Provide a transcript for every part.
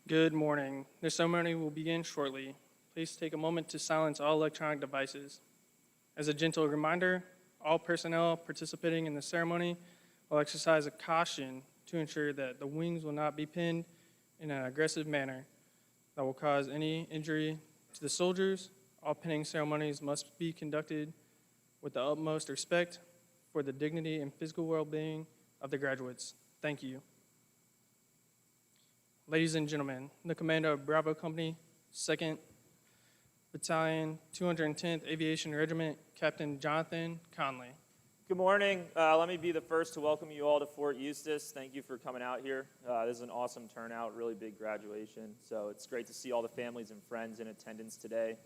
Good morning. The ceremony will begin shortly. Please take a moment to silence all electronic devices. As a gentle reminder, all personnel participating in the ceremony will exercise a caution to ensure that the wings will not be pinned in an aggressive manner that will cause any injury to the soldiers. All pinning ceremonies must be conducted with the utmost respect for the dignity and physical well-being of the graduates. Thank you. Ladies and gentlemen, the commander of Bravo Company, 2nd Battalion, 210th Aviation Regiment, Captain Jonathan Conley. Good morning. Let me be the first to welcome you all to Fort Eustis. Thank you for coming out here. This is an awesome turnout, really big graduation. So it's great to see all the families and friends in attendance today.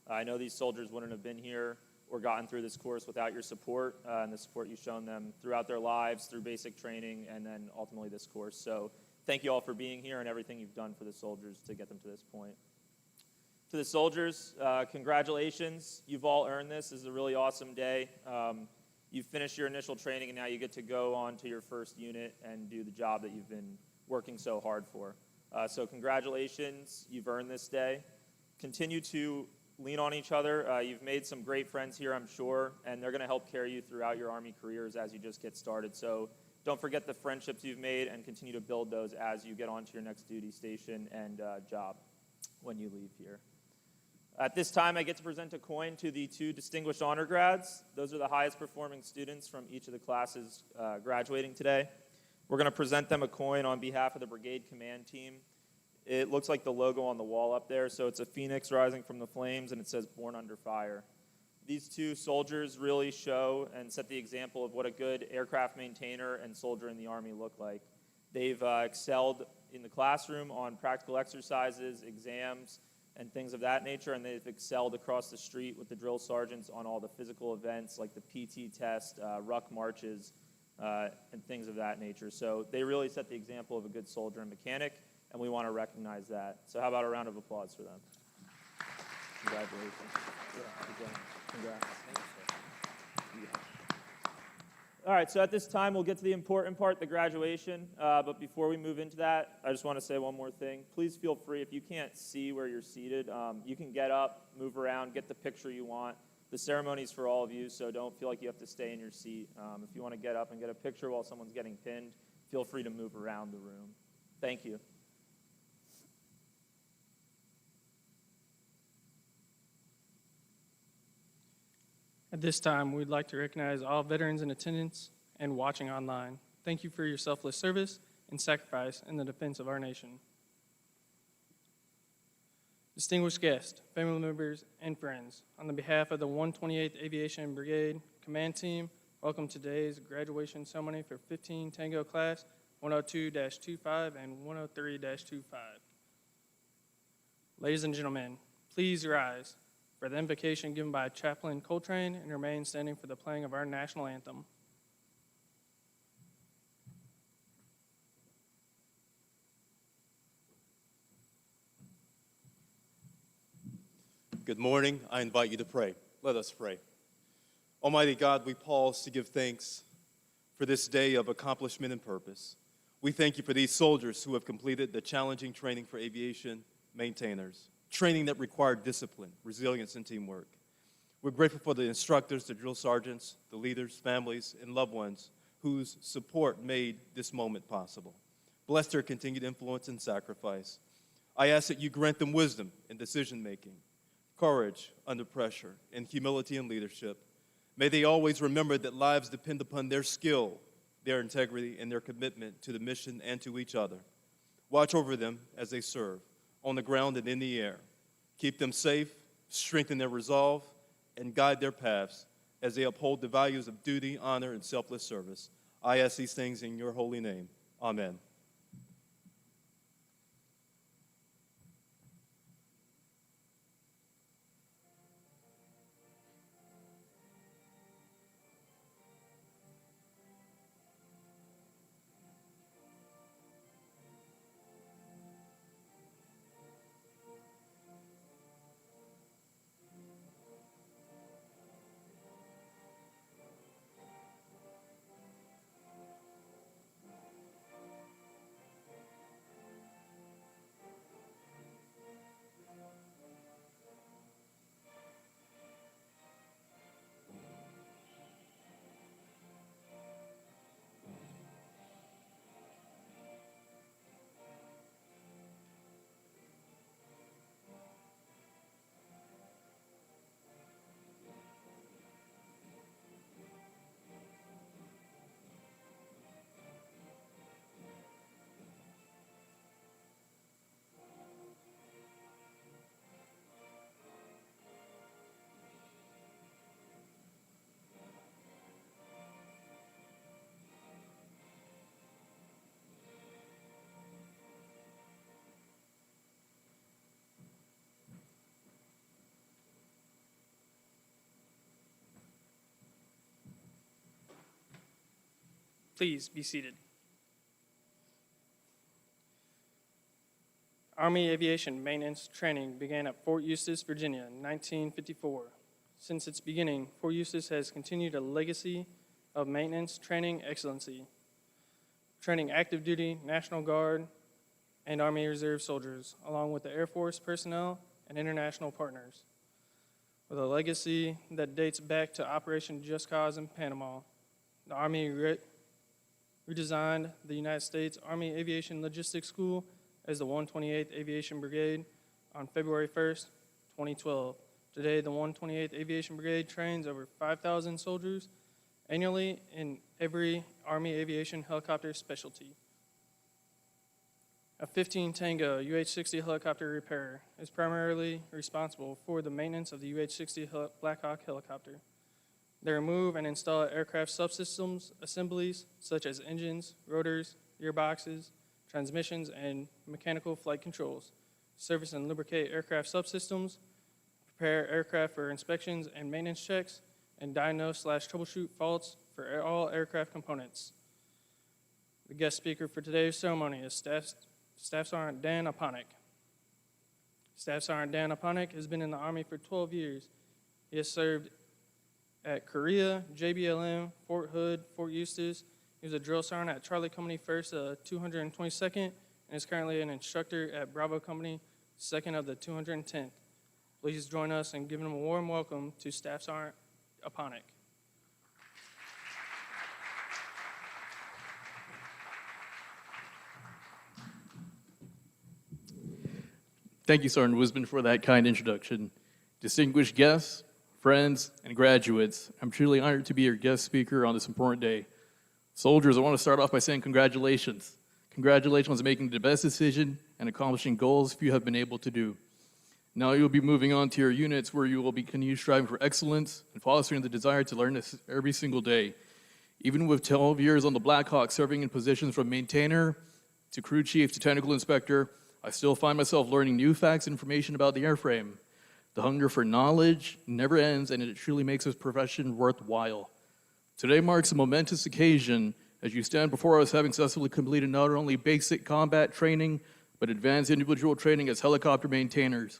I know these soldiers wouldn't have been here or gotten through this course without your support and the support you've shown them throughout their lives, through basic training, and then ultimately this course. So thank you all for being here and everything you've done for the soldiers to get them to this point. To the soldiers, congratulations. You've all earned this. This is a really awesome day. You've finished your initial training, and now you get to go on to your first unit and do the job that you've been working so hard for. So congratulations. You've earned this day. Continue to lean on each other. You've made some great friends here, I'm sure, and they're going to help carry you throughout your Army careers as you just get started. So don't forget the friendships you've made and continue to build those as you get on to your next duty station and job when you leave here. At this time, I get to present a coin to the 2 distinguished honor grads. Those are the highest performing students from each of the classes graduating today. We're going to present them a coin on behalf of the brigade command team. It looks like the logo on the wall up there, so it's a phoenix rising from the flames, and it says "Born Under Fire." These 2 soldiers really show and set the example of what a good aircraft maintainer and soldier in the Army look like. They've excelled in the classroom on practical exercises, exams, and things of that nature, and they've excelled across the street with the drill sergeants on all the physical events like the PT test, ruck marches, and things of that nature. So they really set the example of a good soldier and mechanic, and we want to recognize that. So how about a round of applause for them? Congratulations. Yeah, congrats. All right, so at this time, we'll get to the important part, the graduation. But before we move into that, I just want to say one more thing. Please feel free, if you can't see where you're seated, you can get up, move around, get the picture you want. The ceremony's for all of you, so don't feel like you have to stay in your seat. If you want to get up and get a picture while someone's getting pinned, feel free to move around the room. Thank you. At this time, we'd like to recognize all veterans in attendance and watching online. Thank you for your selfless service and sacrifice in the defense of our nation. Distinguished guests, family members, and friends, on the behalf of the 128th Aviation Brigade Command Team, welcome to today's graduation ceremony for 15 Tango Class 102-25 and 103-25. Ladies and gentlemen, please rise for the invocation given by Chaplain Coltrane and remain standing for the playing of our national anthem. Good morning. I invite you to pray. Let us pray. Almighty God, we pause to give thanks for this day of accomplishment and purpose. We thank you for these soldiers who have completed the challenging training for aviation maintainers, training that required discipline, resilience, and teamwork. We're grateful for the instructors, the drill sergeants, the leaders, families, and loved ones whose support made this moment possible. Bless their continued influence and sacrifice. I ask that you grant them wisdom in decision-making, courage under pressure, and humility in leadership. May they always remember that lives depend upon their skill, their integrity, and their commitment to the mission and to each other. Watch over them as they serve, on the ground and in the air. Keep them safe, strengthen their resolve, and guide their paths as they uphold the values of duty, honor, and selfless service. I ask these things in your holy name. Amen. Please be seated. Army Aviation Maintenance Training began at Fort Eustis, Virginia in 1954. Since its beginning, Fort Eustis has continued a legacy of maintenance training excellency, training active duty, National Guard, and Army Reserve soldiers, along with the Air Force personnel and international partners. With a legacy that dates back to Operation Just Cause in Panama, the Army redesigned the United States Army Aviation Logistics School as the 128th Aviation Brigade on February 1st, 2012. Today, the 128th Aviation Brigade trains over 5,000 soldiers annually in every Army aviation helicopter specialty. A 15 Tango UH-60 helicopter repairer is primarily responsible for the maintenance of the UH-60 Black Hawk helicopter. They remove and install aircraft subsystems assemblies such as engines, rotors, gearboxes, transmissions, and mechanical flight controls, service and lubricate aircraft subsystems, prepare aircraft for inspections and maintenance checks, and diagnose/troubleshoot faults for all aircraft components. The guest speaker for today's ceremony is Staff Sergeant Dan Aponic. Staff Sergeant Dan Aponic has been in the Army for 12 years. He has served at Korea, JBLM, Fort Hood, Fort Eustis. He was a drill sergeant at Charlie Company 1st, 222nd, and is currently an instructor at Bravo Company 2nd of the 210th. Please join us in giving him a warm welcome to Staff Sergeant Aponic. Thank you, Sergeant Wisman, for that kind introduction. Distinguished guests, friends, and graduates, I'm truly honored to be your guest speaker on this important day. Soldiers, I want to start off by saying congratulations. Congratulations on making the best decision and accomplishing goals few have been able to do. Now you'll be moving on to your units where you will be continue striving for excellence and fostering the desire to learn this every single day. Even with 12 years on the Black Hawk, serving in positions from maintainer to crew chief to technical inspector, I still find myself learning new facts and information about the airframe. The hunger for knowledge never ends, and it truly makes this profession worthwhile. Today marks a momentous occasion as you stand before us having successfully completed not only basic combat training, but advanced individual training as helicopter maintainers.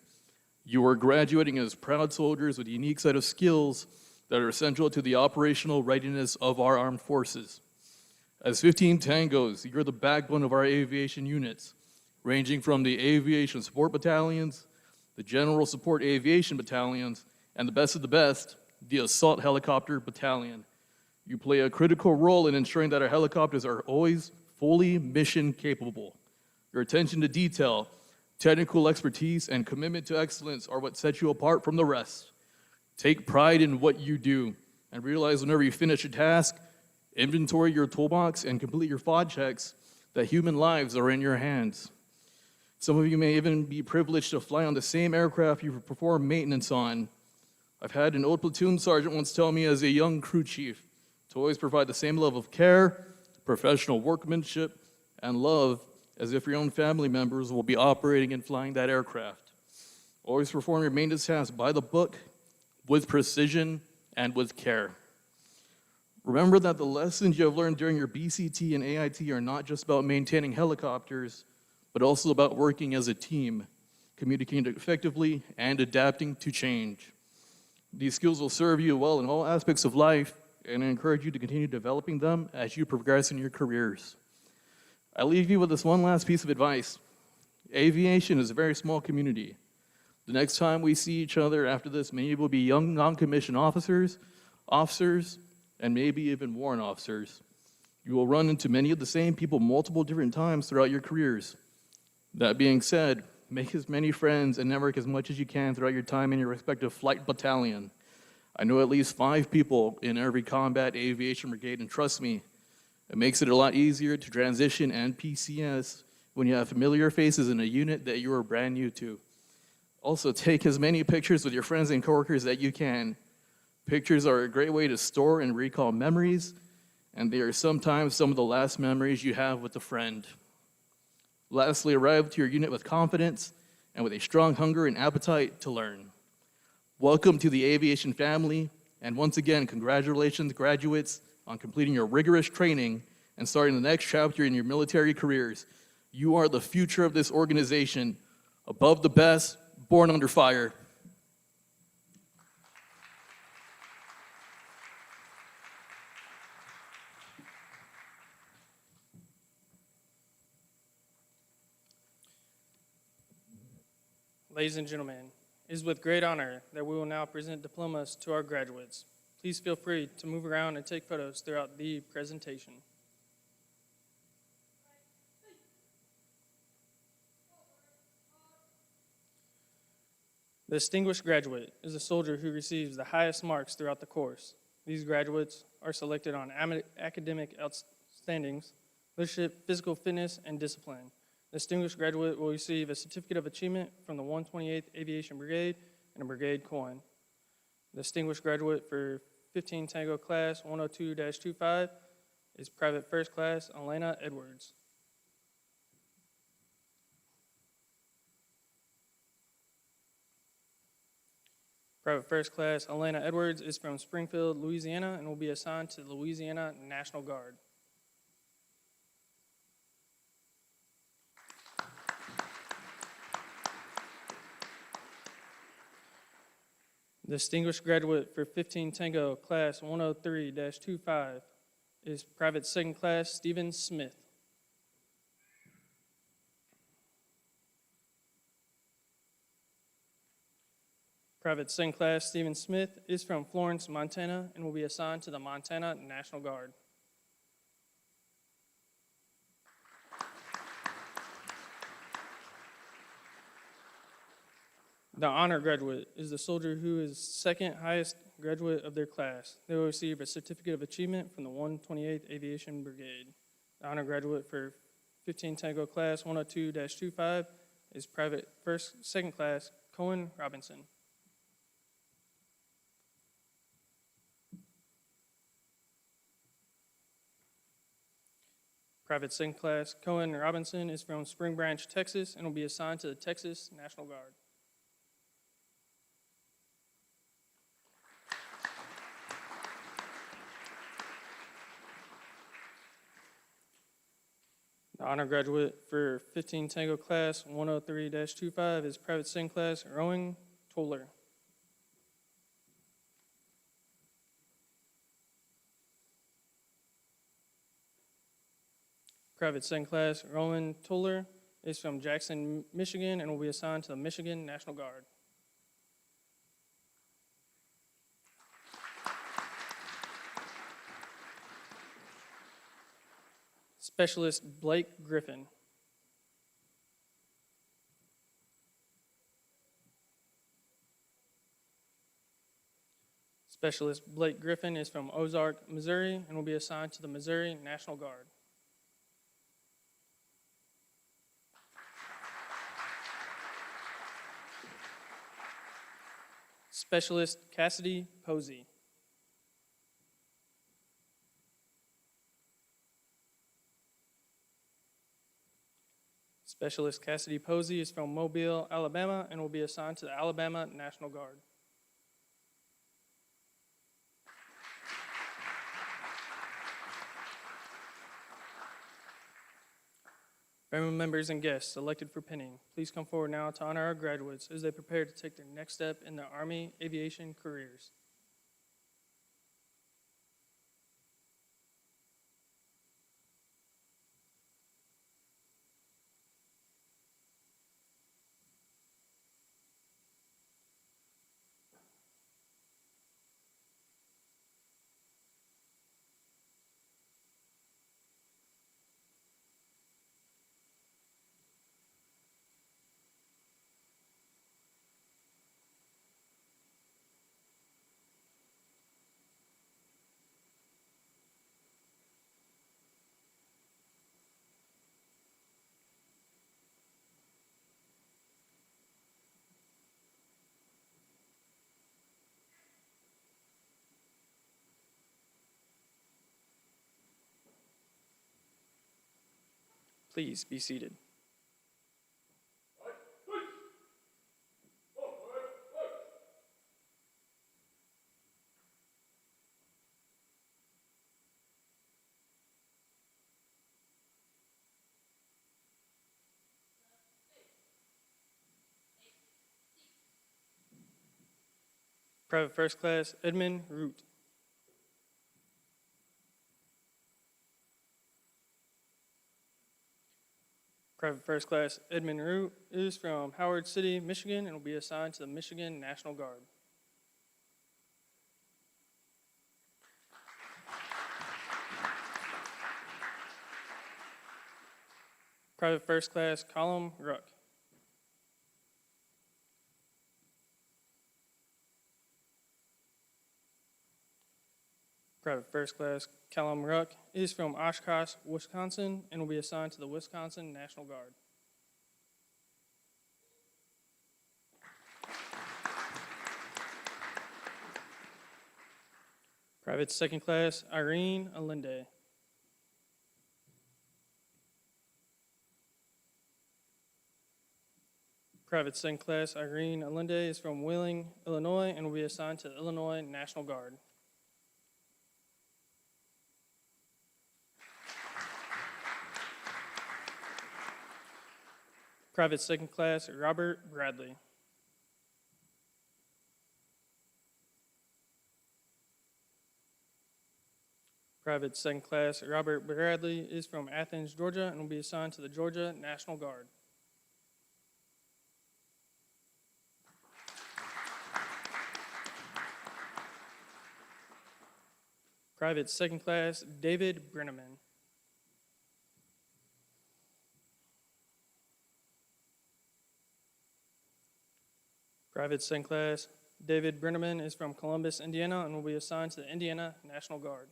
You are graduating as proud soldiers with a unique set of skills that are essential to the operational readiness of our armed forces. As 15 Tangos, you're the backbone of our aviation units, ranging from the aviation support battalions, the general support aviation battalions, and the best of the best, the assault helicopter battalion. You play a critical role in ensuring that our helicopters are always fully mission capable. Your attention to detail, technical expertise, and commitment to excellence are what sets you apart from the rest. Take pride in what you do and realize whenever you finish a task, inventory your toolbox, and complete your FOD checks that human lives are in your hands. Some of you may even be privileged to fly on the same aircraft you perform maintenance on. I've had an old platoon sergeant once tell me as a young crew chief to always provide the same level of care, professional workmanship, and love as if your own family members will be operating and flying that aircraft. Always perform your maintenance tasks by the book, with precision, and with care. Remember that the lessons you have learned during your BCT and AIT are not just about maintaining helicopters, but also about working as a team, communicating effectively, and adapting to change. These skills will serve you well in all aspects of life, and I encourage you to continue developing them as you progress in your careers. I leave you with this one last piece of advice. Aviation is a very small community. The next time we see each other after this, many will be young non-commissioned officers, and maybe even warrant officers. You will run into many of the same people multiple different times throughout your careers. That being said, make as many friends and network as much as you can throughout your time in your respective flight battalion. I know at least 5 people in every combat aviation brigade, and trust me, it makes it a lot easier to transition and PCS when you have familiar faces in a unit that you are brand new to. Also, take as many pictures with your friends and coworkers that you can. Pictures are a great way to store and recall memories, and they are sometimes some of the last memories you have with a friend. Lastly, arrive to your unit with confidence and with a strong hunger and appetite to learn. Welcome to the aviation family, and once again, congratulations, graduates, on completing your rigorous training and starting the next chapter in your military careers. You are the future of this organization. Above the best, born under fire. Ladies and gentlemen, it is with great honor that we will now present diplomas to our graduates. Please feel free to move around and take photos throughout the presentation. The distinguished graduate is a soldier who receives the highest marks throughout the course. These graduates are selected on academic outstandings, leadership, physical fitness, and discipline. The distinguished graduate will receive a certificate of achievement from the 128th Aviation Brigade and a brigade coin. The distinguished graduate for 15 Tango Class 102-25 is Private First Class Elena Edwards. Private First Class Elena Edwards is from Springfield, Louisiana, and will be assigned to the Louisiana National Guard. The distinguished graduate for 15 Tango Class 103-25 is Private Second Class Stephen Smith. Private Second Class Stephen Smith is from Florence, Montana, and will be assigned to the Montana National Guard. The honor graduate is the soldier who is second highest graduate of their class. They will receive a certificate of achievement from the 128th Aviation Brigade. The honor graduate for 15 Tango Class 102-25 is Private Second Class Cohen Robinson. Private Second Class Cohen Robinson is from Spring Branch, Texas, and will be assigned to the Texas National Guard. The honor graduate for 15 Tango Class 103-25 is Private Second Class Rowan Toller. Private Second Class Rowan Toller is from Jackson, Michigan, and will be assigned to the Michigan National Guard. Specialist Blake Griffin. Specialist Blake Griffin is from Ozark, Missouri, and will be assigned to the Missouri National Guard. Specialist Cassidy Posey. Specialist Cassidy Posey is from Mobile, Alabama, and will be assigned to the Alabama National Guard. Family members and guests selected for pinning, please come forward now to honor our graduates as they prepare to take their next step in their Army aviation careers. Please be seated. Private First Class Edmund Root. Private First Class Edmund Root is from Howard City, Michigan, and will be assigned to the Michigan National Guard. Private First Class Colum Ruck. Private First Class Callum Ruck is from Oshkosh, Wisconsin, and will be assigned to the Wisconsin National Guard. Private Second Class Irene Allende. Private Second Class Irene Allende is from Wheeling, Illinois, and will be assigned to the Illinois National Guard. Private Second Class Robert Bradley. Private Second Class Robert Bradley is from Athens, Georgia, and will be assigned to the Georgia National Guard. Private Second Class David Brenneman. Private Second Class David Brenneman is from Columbus, Indiana, and will be assigned to the Indiana National Guard.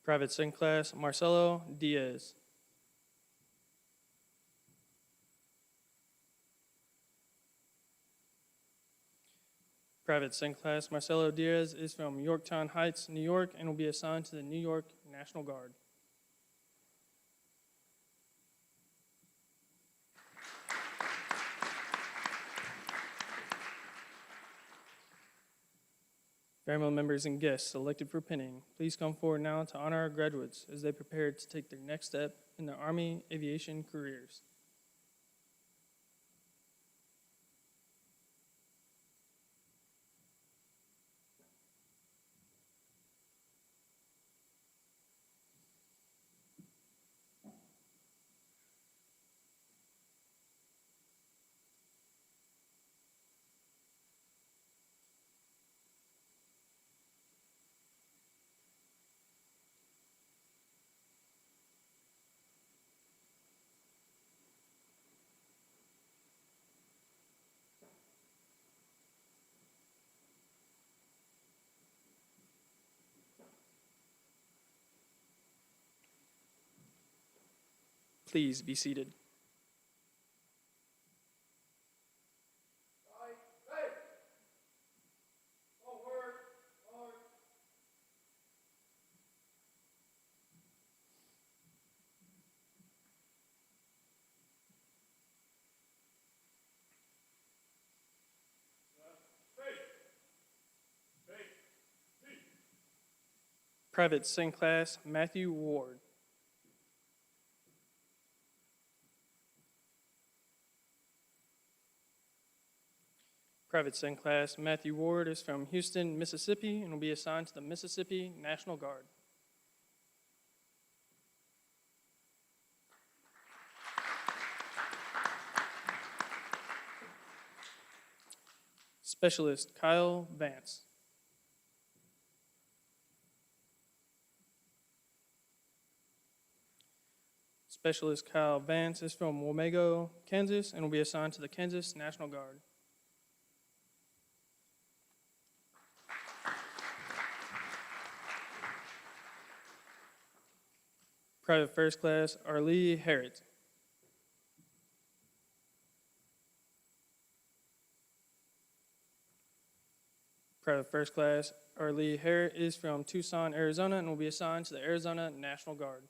Private Second Class Marcelo Diaz. Private Second Class Marcelo Diaz is from Yorktown Heights, New York, and will be assigned to the New York National Guard. Family members and guests selected for pinning, please come forward now to honor our graduates as they prepare to take their next step in their Army aviation careers. Please be seated. Private Second Class Matthew Ward. Private Second Class Matthew Ward is from Houston, Mississippi, and will be assigned to the Mississippi National Guard. Specialist Kyle Vance. Specialist Kyle Vance is from Wamego, Kansas, and will be assigned to the Kansas National Guard. Private First Class Arlie Harrett. Private First Class Arlie Harrett is from Tucson, Arizona, and will be assigned to the Arizona National Guard.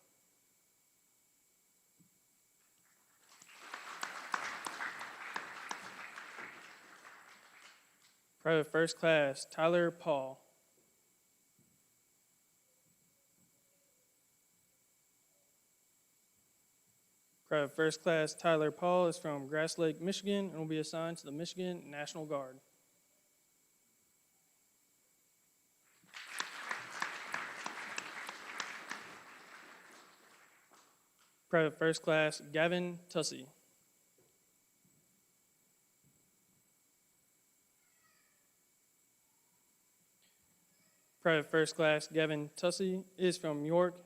Private First Class Tyler Paul. Private First Class Tyler Paul is from Grass Lake, Michigan, and will be assigned to the Michigan National Guard. Private First Class Gavin Tussey. Private First Class Gavin Tussey is from York,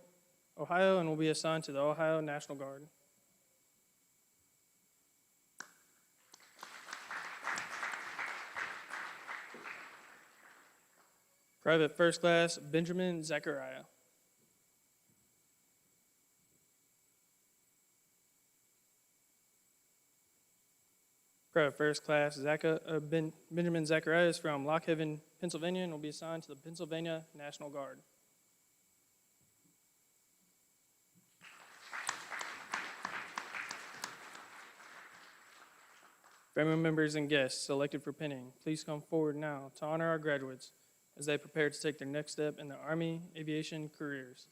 Ohio, and will be assigned to the Ohio National Guard. Private First Class Benjamin Zachariah. Private First Class Benjamin Zachariah is from Lock Haven, Pennsylvania, and will be assigned to the Pennsylvania National Guard. Family members and guests selected for pinning, please come forward now to honor our graduates as they prepare to take their next step in their Army aviation careers.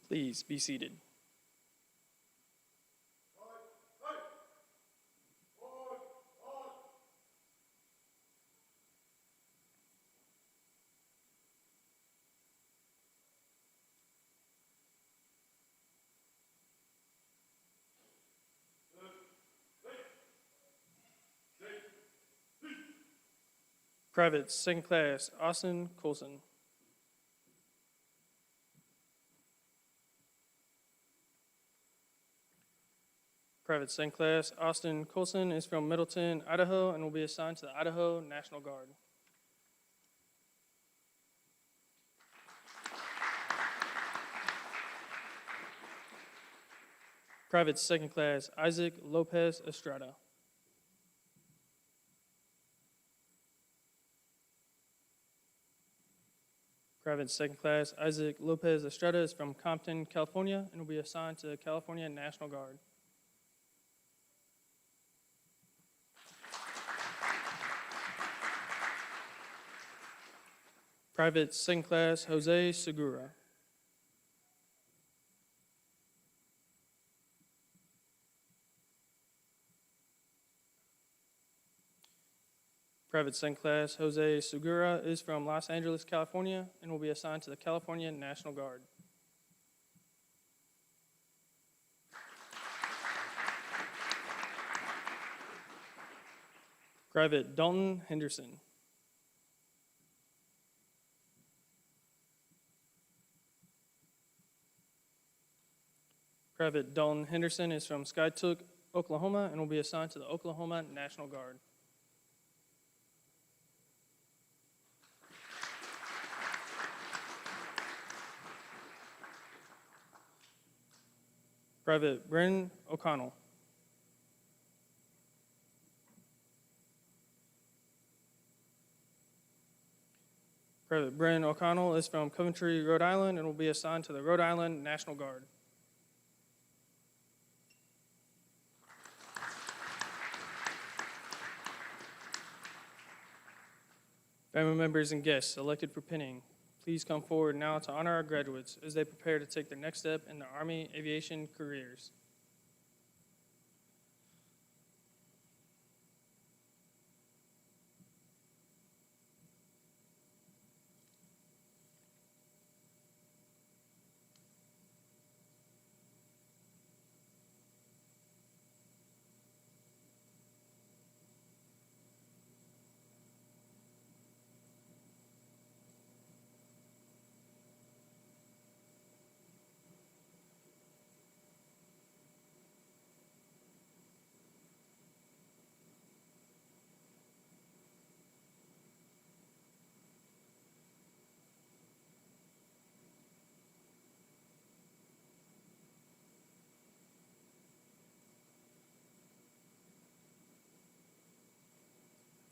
Please be seated. Private Second Class Austin Coulson. Private Second Class Austin Coulson is from Middleton, Idaho, and will be assigned to the Idaho National Guard. Private Second Class Isaac Lopez Estrada. Private Second Class Isaac Lopez Estrada is from Compton, California, and will be assigned to the California National Guard. Private Second Class Jose Segura. Private Second Class Jose Segura is from Los Angeles, California, and will be assigned to the California National Guard. Private Dalton Henderson. Private Dalton Henderson is from Skytook, Oklahoma, and will be assigned to the Oklahoma National Guard. Private Bryn O'Connell. Private Bryn O'Connell is from Coventry, Rhode Island, and will be assigned to the Rhode Island National Guard. Family members and guests selected for pinning, please come forward now to honor our graduates as they prepare to take their next step in their Army aviation careers.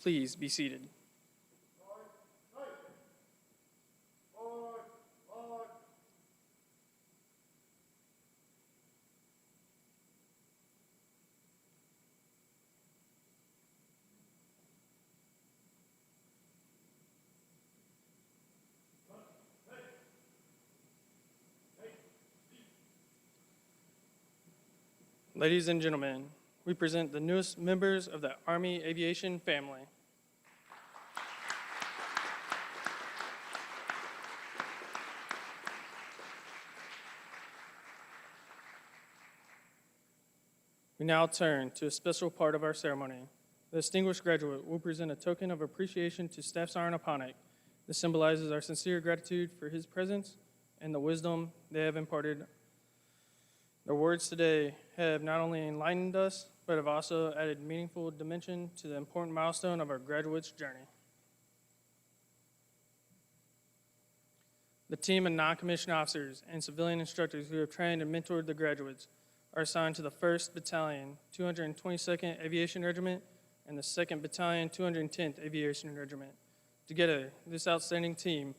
Please be seated. Ladies and gentlemen, we present the newest members of the Army Aviation family. We now turn to a special part of our ceremony. The distinguished graduate will present a token of appreciation to Staff Sergeant Aponic. This symbolizes our sincere gratitude for his presence and the wisdom they have imparted. Their words today have not only enlightened us, but have also added meaningful dimension to the important milestone of our graduates' journey. The team of non-commissioned officers and civilian instructors who have trained and mentored the graduates are assigned to the 1st Battalion, 222nd Aviation Regiment, and the 2nd Battalion, 210th Aviation Regiment. Together, this outstanding team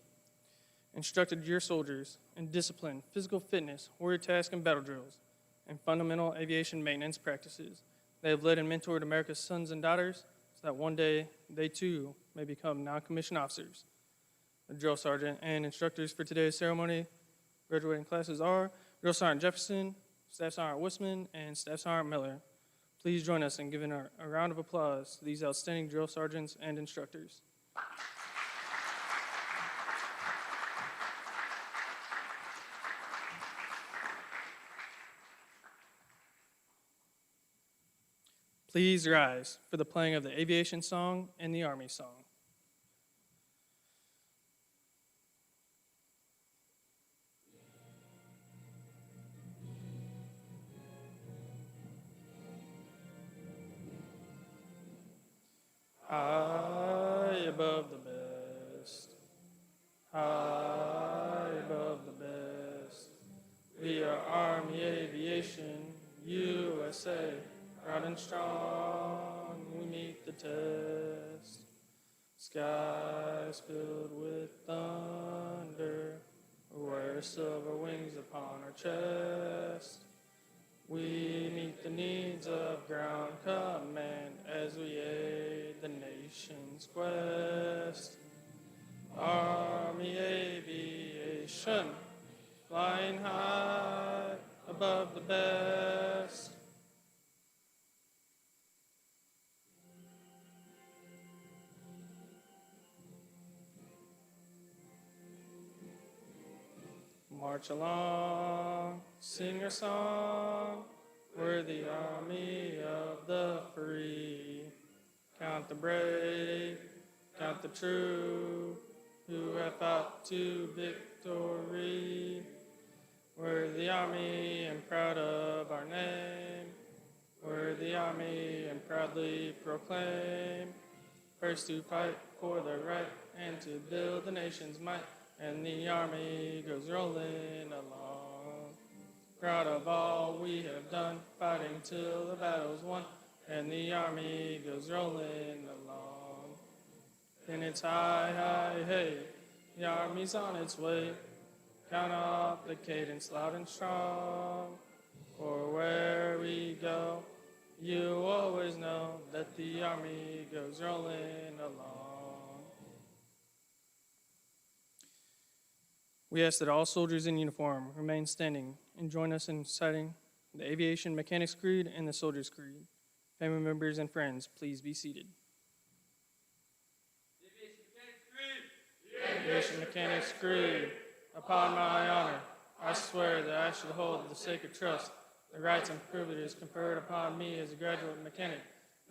instructed your soldiers in discipline, physical fitness, warrior task and battle drills, and fundamental aviation maintenance practices. They have led and mentored America's sons and daughters so that one day they too may become non-commissioned officers. The drill sergeant and instructors for today's ceremony graduating classes are Drill Sergeant Jefferson, Staff Sergeant Wisman, and Staff Sergeant Miller. Please join us in giving a round of applause to these outstanding drill sergeants and instructors. Please rise for the playing of the Aviation Song and the Army Song. High above the best, high above the best. We are Army Aviation, USA, proud and strong, we meet the test. Skies filled with thunder, we wear silver wings upon our chest. We meet the needs of ground command as we aid the nation's quest. Army Aviation, flying high above the best. March along, sing our song, we're the army of the free. Count the brave, count the true, who have fought to victory. We're the army and proud of our name. We're the army and proudly proclaim. First to fight for the right and to build the nation's might. And the army goes rolling along. Proud of all we have done, fighting till the battle's won. And the army goes rolling along. Then it's high, high, hey, the army's on its way. Count off the cadence loud and strong. For where we go, you always know that the army goes rolling along. We ask that all soldiers in uniform remain standing and join us in reciting the Aviation Mechanics Creed and the Soldier's Creed. Family members and friends, please be seated. Aviation Mechanics Creed. Upon my honor, I swear that I should hold the sacred trust, the rights and privileges conferred upon me as a graduate mechanic,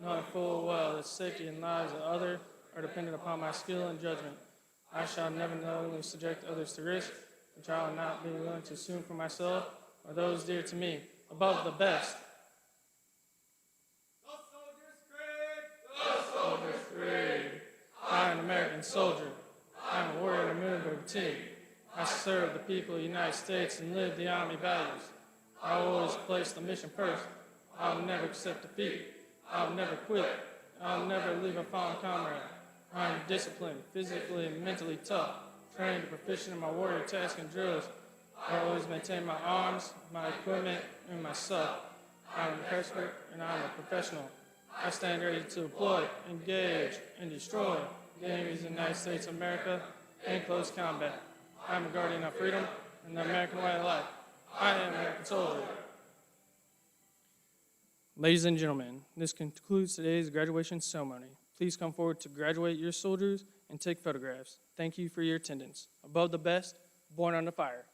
knowing full well that safety and lives of others are dependent upon my skill and judgment. I shall never knowingly subject others to risk, which I will not be willing to assume for myself or those dear to me, above the best. The Soldier's Creed. I am an American soldier. I am a warrior in a military team. I serve the people of the United States and live the Army values. I will always place the mission first. I will never accept defeat. I will never quit. I'll never leave a fallen comrade. I am disciplined, physically and mentally tough, trained and proficient in my warrior tasks and drills. I always maintain my arms, my equipment, and myself. I'm an expert and I'm a professional. I stand ready to deploy, engage, and destroy the enemies of the United States of America in close combat. I'm a guardian of freedom and the American way of life. I am an American soldier. Ladies and gentlemen, this concludes today's graduation ceremony. Please come forward to graduate your soldiers and take photographs. Thank you for your attendance. Above the best, born under fire.